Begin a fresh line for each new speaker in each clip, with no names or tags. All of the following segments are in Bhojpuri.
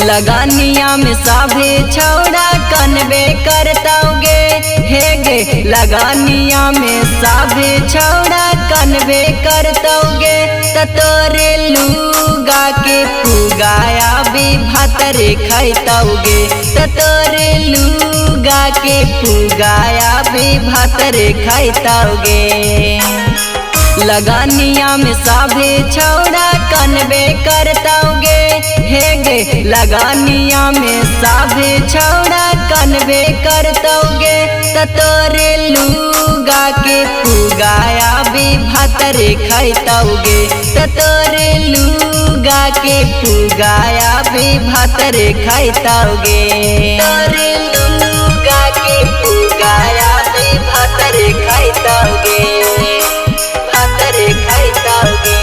लगानिया में साभे छौड़ा कनबे करतौगे हे गे। लगानिया में साभे छौड़ा कनबे करतौगे त तोरे लूगा के पुगाया भी भातरे खैतौगे त तोरे लूगा के पुगाया भी भातरे खैतौगे। लगानिया में साभे छौड़ा कनबे करतौगे हे गे। लगानिया में साभे छौड़ा कनबे करतौगे त तोरे लूगा के पुगाया भी भातरे खैतौगे त तोरे लूगा के पुगाया भी भातरे खैतौगे। तोरे लूगा के पुगाया भी भातरे खैतौगे भातरे खैतौगे।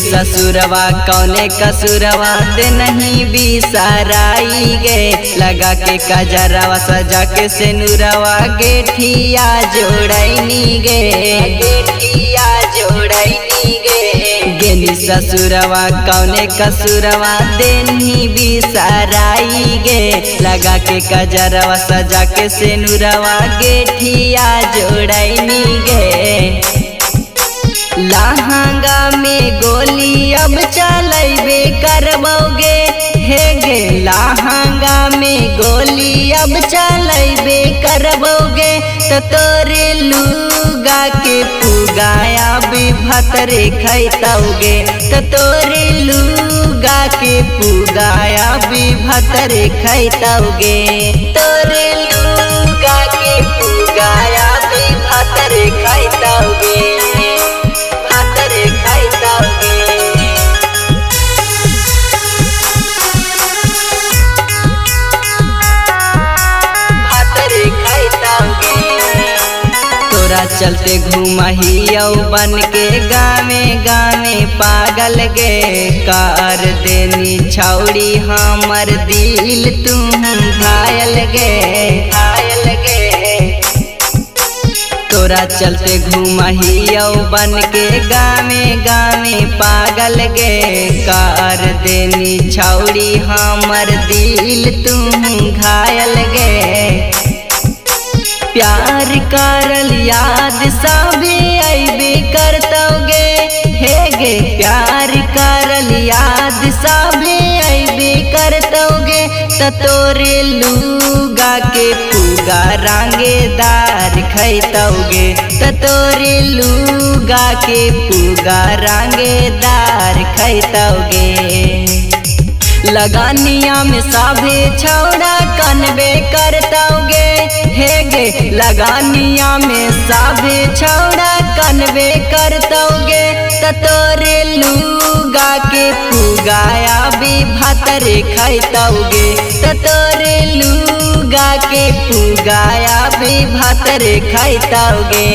ससुरवा कौने कसुरवा दे नहीं बिसराई गे। लगा के कजरवा सजा के सेनुरवा गेठिया जोड़ैनी गे गेठिया जोड़ैनी गे। गेली ससुरवा कौने कसुरवा दे नहीं बिसराई गे। लगा के कजरवा सजा के सेनुरवा गेठिया जोड़ैनी गे। लहंगा में गोली अब चलैबे करबोगे हे गे। लहंगा में गोली अब चलैबे करबोगे त तोरे लूगा के पुगाया भी भातरे खैतौगे त तोरे लूगा के पुगाया भी भातरे खैतौगे। तोरे लूगा के पुगाया भी भातरे खैतौगे भातरे खैतौगे। भातरे खैतौगे। तोरा चलते घुमहियौ बन के गावे गावे पागल गे। कर देनी छौड़ी हमर दिल तू घायल गे घायल गे। तोरा चलते घुमहियौ बन के गावे गावे पागल गे। कर देनी छौड़ी हमर दिल तू घायल गे। प्यार करल याद साभे अइबे करतौगे हे गे। प्यार करल याद साभे अइबे करतौगे त तोरे लूगा के पुगा रांगेदार खैतौगे त तोरे लूगा के पुगा रांगेदार खैतौगे। लगानिया में साभे छौड़ा कनबे करतौगे हे गे। लगानिया में साभे छौड़ा कनबे करतौगे त तोरे लूगा के पुगाया भी भातरे खैतौगे त तोरे लूगा के पुगाया भी भातरे खैतौगे।